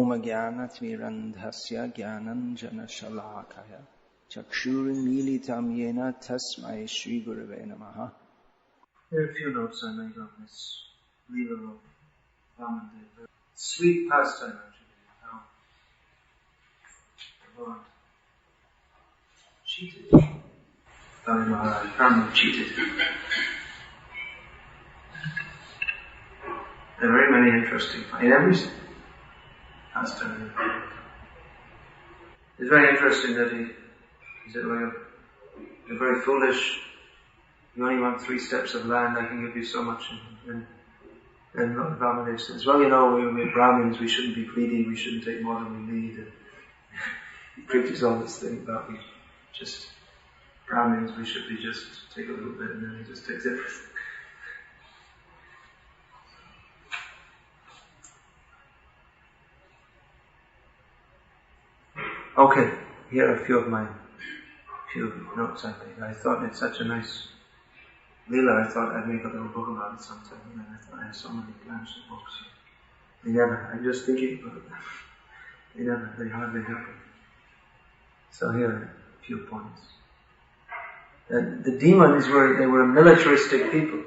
Dhyamagyanatmirandhasya Gyananjana Shalakaya Chakshurimilitam Yena Tasmai Shri Gurave Namaha. There are a few notes I made on this Leela of Vamana. Sweet pastime actually. How Lord cheated. Brahma cheated. There are very many interesting, in every pastime. It's very interesting that he said, well, you're very foolish, you only want 3 steps of land, I can give you so much. And Lord Vamana says, well, you know, we're Brahmins, we shouldn't be greedy, we shouldn't take more than we need. And he preaches all this thing about we just Brahmins, we should be just take a little bit, and then he just takes everything. Okay, here are a few notes I made. I thought it's such a nice Leela, I thought I'd make a little book about it sometime, and then I thought I have so many plans for books. I'm just thinking about it. They hardly happen. So here are a few points. The demons were militaristic people.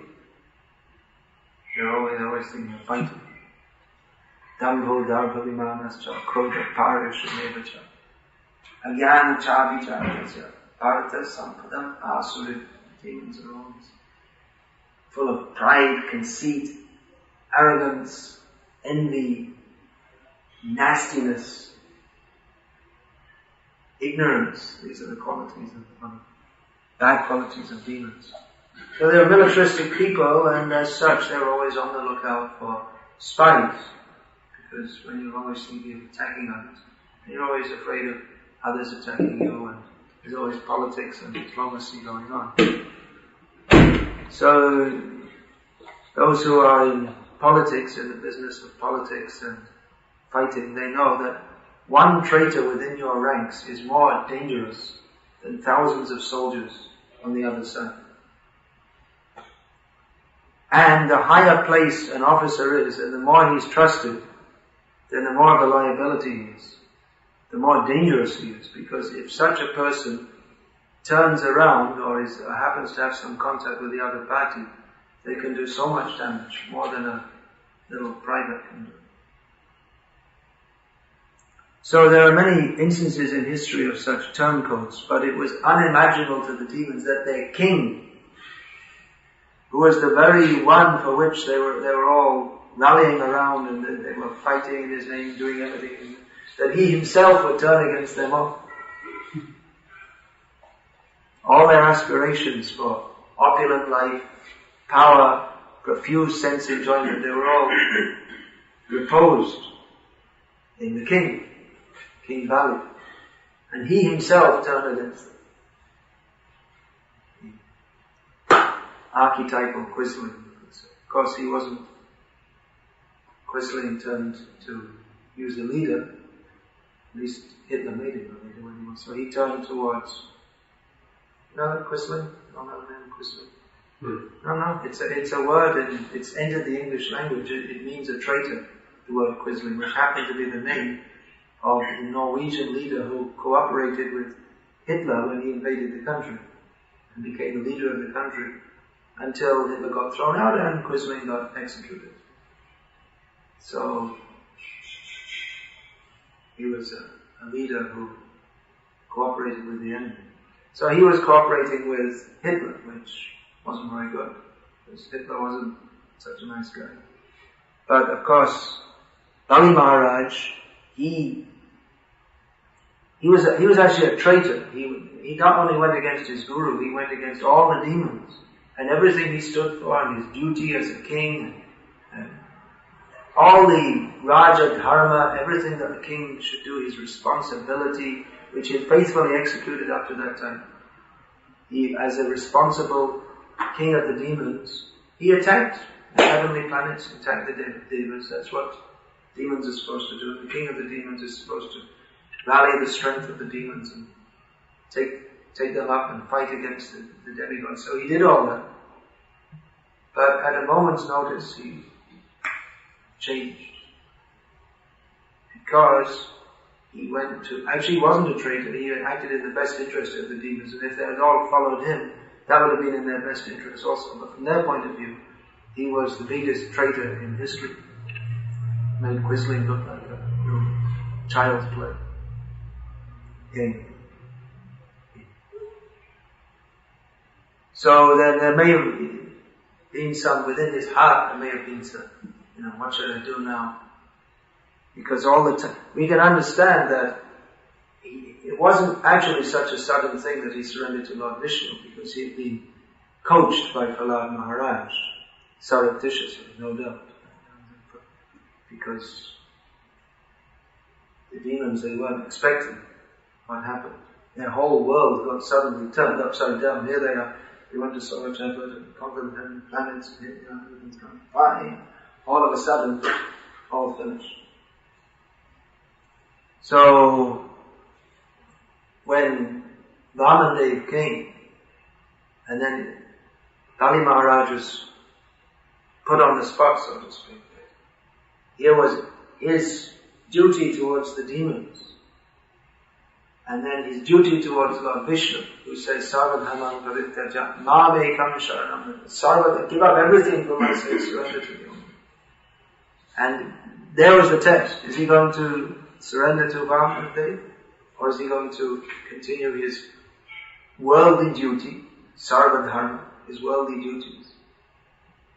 They're always thinking of fighting. Dambho darbha vimanascha krodha parisha nevacha agyana chavichārasya bharata sampadam asurit. Demons are always full of pride, conceit, arrogance, envy, nastiness, ignorance. These are the qualities bad qualities of demons. So they were militaristic people, and as such they were always on the lookout for spies. Because when you're always thinking of attacking others, you're always afraid of others attacking you, and there's always politics and diplomacy going on. So, those who are in politics, in the business of politics and fighting, they know that one traitor within your ranks is more dangerous than thousands of soldiers on the other side. And the higher placed an officer is, and the more he's trusted, then the more of a liability he is, the more dangerous he is. Because if such a person turns around or happens to have some contact with the other party, they can do so much damage, more than a little private can do. So there are many instances in history of such turncoats, but it was unimaginable to the demons that their king, who was the very one for which they were all rallying around and they were fighting in his name, doing everything, that he himself would turn against them all. All their aspirations for opulent life, power, profuse sense enjoyment, they were all reposed in the king, King Valley. And he himself turned against them. Archetypal Quisling. Of course he wasn't. Quisling turned to use a leader. At least Hitler made him a leader when he was. So he turned towards, Quisling? No, Quisling. No, it's a word and it's entered the English language. It means a traitor, the word Quisling, which happened to be the name of the Norwegian leader who cooperated with Hitler when he invaded the country and became the leader of the country until Hitler got thrown out and Quisling got executed. So he was a leader who cooperated with the enemy. So he was cooperating with Hitler, which wasn't very good, because Hitler wasn't such a nice guy. But of course, Bali Maharaj, he was actually a traitor. He not only went against his guru, he went against all the demons and everything he stood for, and his duty as a king, and all the Raja Dharma, everything that the king should do, his responsibility, which he faithfully executed up to that time. He, as a responsible king of the demons, he attacked the heavenly planets, attacked the devas. That's what demons are supposed to do. The king of the demons is supposed to rally the strength of the demons and take them up and fight against the demigods. So he did all that. But at a moment's notice, he changed. He because he actually he wasn't a traitor, he acted in the best interest of the demons, and if they had all followed him, that would have been in their best interest also. But from their point of view, he was the biggest traitor in history. Made Quisling look like a child's play. Okay. So there may have been some within his heart, there may have been some, what should I do now? Because all the time, we can understand that it wasn't actually such a sudden thing that he surrendered to Lord Vishnu, because he'd been coached by Prahlad Maharaj, surreptitiously, no doubt. Because the demons, they weren't expecting what happened. Their whole world got suddenly turned upside down. Here they are. They went to so much effort and conquered the heaven planets, and everything's gone fine. All of a sudden, all finished. So, when Vamandev came, and then Bali Maharaj was put on the spot, so to speak. Here was his duty towards the demons, and then his duty towards Lord Vishnu, who says, Sarvadhamam Pavityaja, Ma'amekam Sharanam, Sarvadha, give up everything for my sake, surrender to me. And there was the test. Is he going to surrender to Vamandev, or is he going to continue his worldly duty, Sarvadharma, his worldly duties?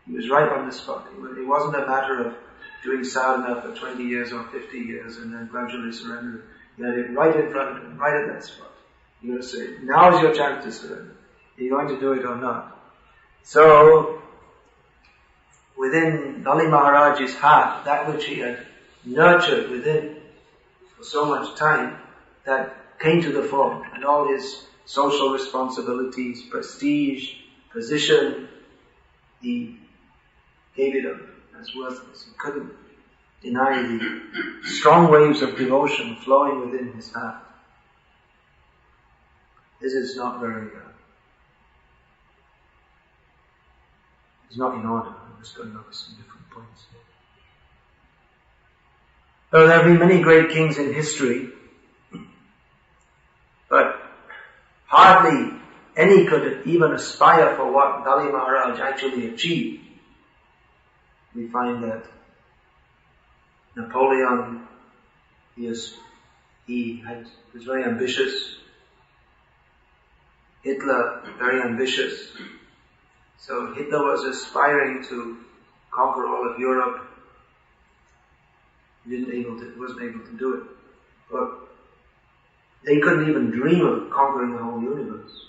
He was right on the spot. It wasn't a matter of doing sadhana for 20 years or 50 years and then gradually surrender. You had it right in front of him, right at that spot. You got to say, now is your chance to surrender. Are you going to do it or not? So, within Bali Maharaj's heart, that which he had nurtured within for so much time, that came to the fore, and all his social responsibilities, prestige, position, he gave it up as worthless. He couldn't deny the strong waves of devotion flowing within his heart. This is not very, it's not in order. I'm just going over some different points here. So there have been many great kings in history, but hardly any could even aspire for what Bali Maharaj actually achieved. We find that Napoleon, he was very ambitious. Hitler, very ambitious. So Hitler was aspiring to conquer all of Europe. He wasn't able to do it. But they couldn't even dream of conquering the whole universe.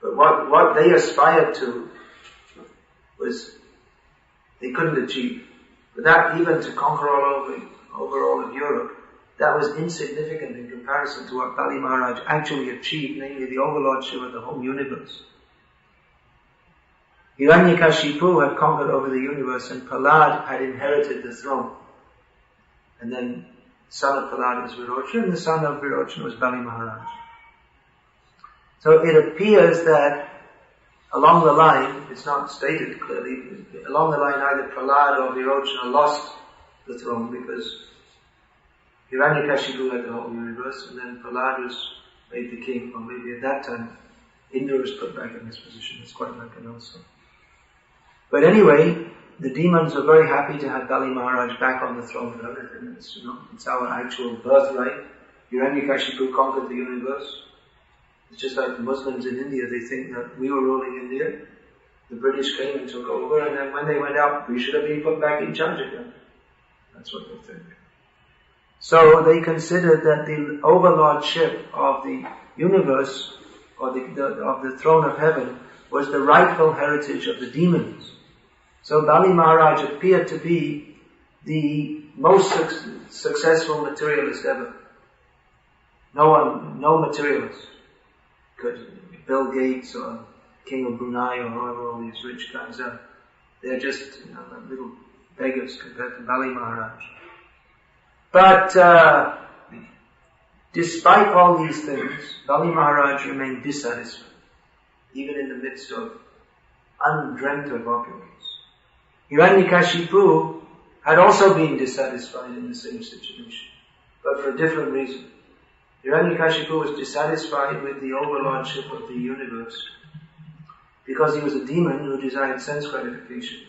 But what they aspired to was they couldn't achieve. But that, even to conquer over all of Europe, that was insignificant in comparison to what Bali Maharaj actually achieved, namely the overlordship of the whole universe. Hiranyakashipu had conquered over the universe, and Prahlad had inherited the throne. And then the son of Prahlad was Virochan, and the son of Virochan was Bali Maharaj. So it appears that along the line, it's not stated clearly, along the line either Prahlad or Virochan lost the throne because Hiranyakashipu had the whole universe, and then Prahlad was made the king, or maybe at that time Indra was put back in this position. It's quite likely also. But anyway, the demons were very happy to have Bali Maharaj back on the throne of everything. It's our actual birthright. Hiranyakashipu conquered the universe. It's just like the Muslims in India, they think that we were ruling India, the British came and took over, and then when they went out, we should have been put back in charge again. That's what they think. So they considered that the overlordship of the universe, or of the throne of heaven, was the rightful heritage of the demons. So Bali Maharaj appeared to be the most successful materialist ever. No materialist could, Bill Gates or King of Brunei or whoever all these rich guys are. They're just like little beggars compared to Bali Maharaj. But despite all these things, Bali Maharaj remained dissatisfied, even in the midst of undreamt of opulence. Hiranyakashipu had also been dissatisfied in the same situation, but for a different reason. Hiranyakashipu was dissatisfied with the overlordship of the universe because he was a demon who desired sense gratification,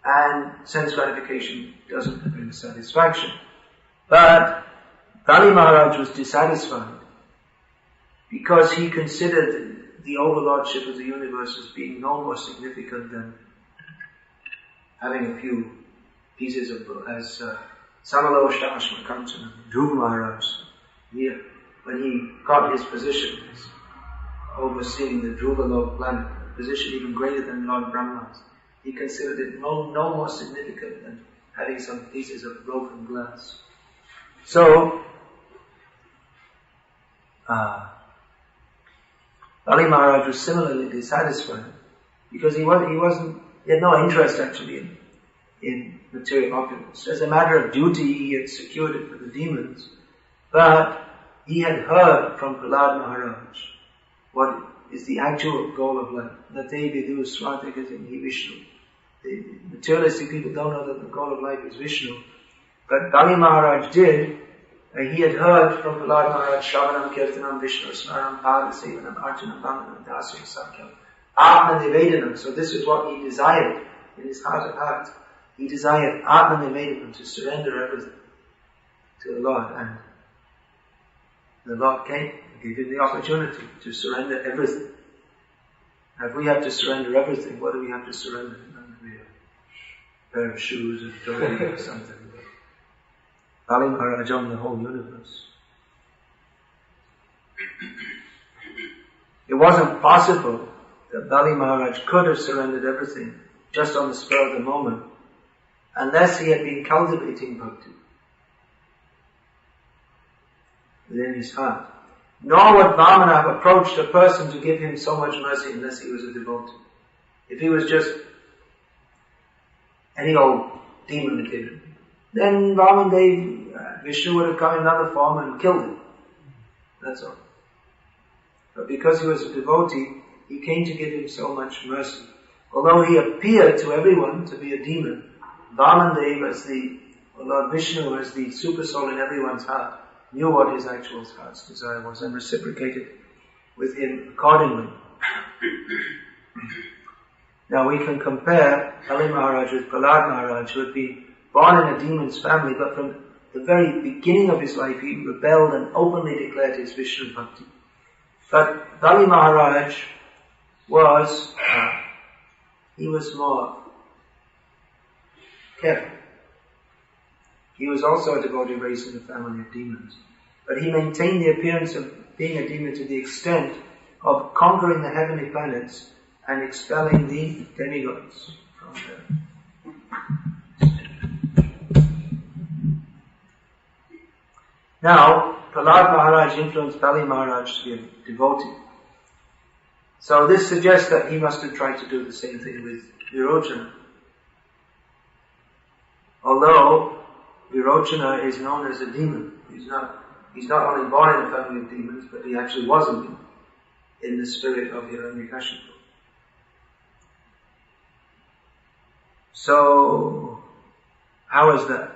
and sense gratification doesn't bring satisfaction. But Bali Maharaj was dissatisfied because he considered the overlordship of the universe as being no more significant than having a few pieces of, as Samalo Shashma Kanchana, Dhruva Maharaj, here, when he got his position as overseeing the Dhruva planet, a position even greater than Lord Brahma's, he considered it no more significant than having some pieces of broken glass. So, Bali Maharaj was similarly dissatisfied because he had no interest actually in material opulence. As a matter of duty, he had secured it for the demons, but he had heard from Prahlad Maharaj what is the actual goal of life. Nate vidu svatagatim Vishnu. The materialistic people don't know that the goal of life is Vishnu, but Bali Maharaj did. He had heard from Prahlad Maharaj, Shravanam Kirtanam Vishnu Smaranam Padasevanam Arjanam Vandanam Dasya Sakyam Atma Nivedanam. So this is what he desired in his heart of hearts. He desired Atma Nivedanam, to surrender everything to the Lord, and the Lord came and gave him the opportunity to surrender everything. Now, if we have to surrender everything, what do we have to surrender? A pair of shoes, a dory or something. Bali Maharaj owned the whole universe. It wasn't possible that Bali Maharaj could have surrendered everything just on the spur of the moment unless he had been cultivating bhakti within his heart. Nor would Vamana have approached a person to give him so much mercy unless he was a devotee. If he was just any old demon kid, then Vishnu would have come in another form and killed him. That's all. But because he was a devotee, he came to give him so much mercy. Although he appeared to everyone to be a demon, Vamandev as Lord Vishnu as the super soul in everyone's heart, knew what his actual heart's desire was and reciprocated with him accordingly. Now we can compare Bali Maharaj with Prahlad Maharaj, who had been born in a demon's family, but from the very beginning of his life he rebelled and openly declared his Vishnu Bhakti. But Bali Maharaj was more careful. He was also a devotee raised in a family of demons. But he maintained the appearance of being a demon to the extent of conquering the heavenly planets and expelling the demigods from there. Now, Prahlad Maharaj influenced Bali Maharaj to be a devotee. So this suggests that he must have tried to do the same thing with Virochana. Although Virochana is known as a demon. He's not only born in a family of demons, but he actually was a demon in the spirit of Hiranyakashipu. So, how is that?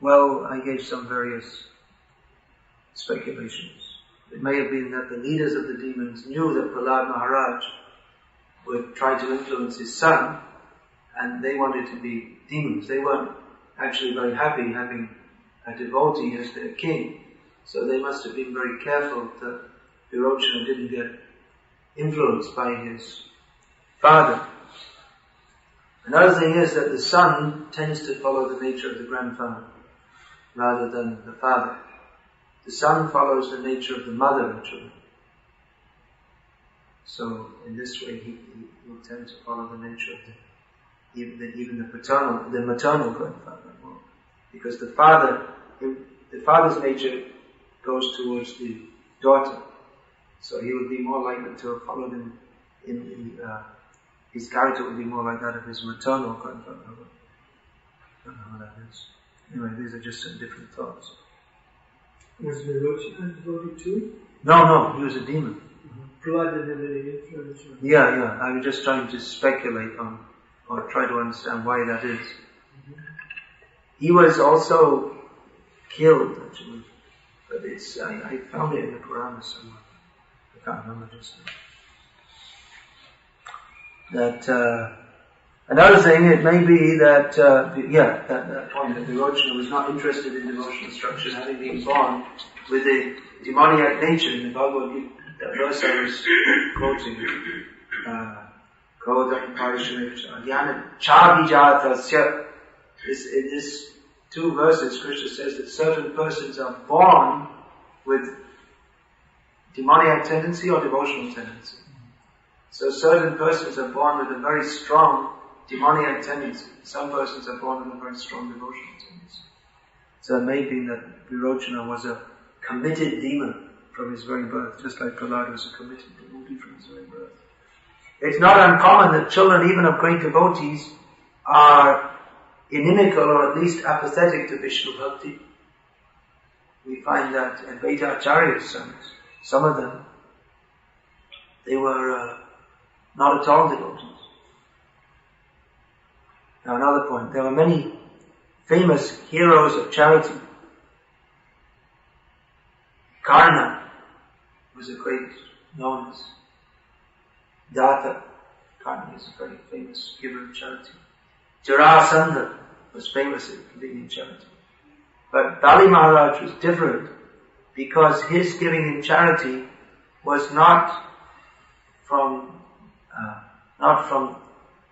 Well, I gave some various speculations. It may have been that the leaders of the demons knew that Prahlad Maharaj would try to influence his son, and they wanted to be demons. They weren't actually very happy having a devotee as their king. So they must have been very careful that Virochana didn't get influenced by his father. Another thing is that the son tends to follow the nature of the grandfather rather than the father. The son follows the nature of the mother actually. So in this way he will tend to follow the nature of even the maternal grandfather, because the father's nature goes towards the daughter, so he would be more likely to have followed him his character would be more like that of his maternal grandfather. I don't know how that is. Anyway, these are just some different thoughts. Was Virochana devoted too? No, he was a demon. Prahlad didn't have any influence. Yeah. I was just trying to speculate on, or try to understand why that is. He was also killed, actually. But I found it in the Purana somewhere. I can't remember just now. That, another thing, it may be that, that point, that Virochana was not interested in devotional instruction, having been born with a demoniac nature. In the Bhagavad Gita, that verse I was quoting, Krodam Parishanicha, Yana Chabhijatasya. In this two verses, Krishna says that certain persons are born with demoniac tendency or devotional tendency. So certain persons are born with a very strong demoniac tendency. Some persons are born with a very strong devotional tendency. So it may be that Virochana was a committed demon from his very birth, just like Prahlada was a committed devotee from his very birth. It's not uncommon that children, even of great devotees, are inimical or at least apathetic to Vishnu Bhakti. We find that Advaita Acharya's sons, some of them, they were not at all devotees. Now another point, there were many famous heroes of charity. Karna was a great, known as Data. Karna is a very famous giver of charity. Jarasandha was famous for giving in charity. But Bali Maharaj was different because his giving in charity was not from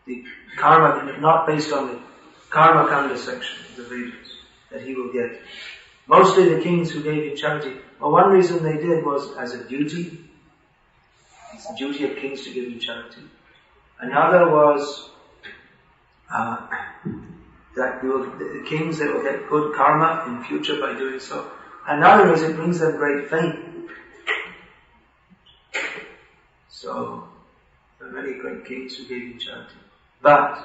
the karma, not based on the karma kanda section of the Vedas that he will get. Mostly the kings who gave in charity, well, one reason they did was as a duty. It's the duty of kings to give in charity. Another was that the kings, they will get good karma in future by doing so. Another is it brings them great fame. So, there are many great kings who gave in charity. But,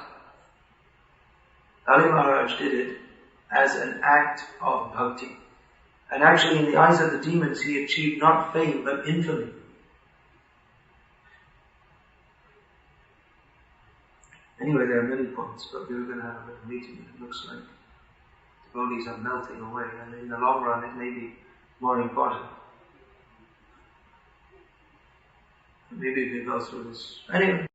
Ali Maharaj did it as an act of bhakti. And actually in the eyes of the demons he achieved not fame but infamy. Anyway, there are many points, but we were going to have a little meeting and it looks like devotees are melting away, and in the long run it may be more important. Maybe we go through this. Anyway,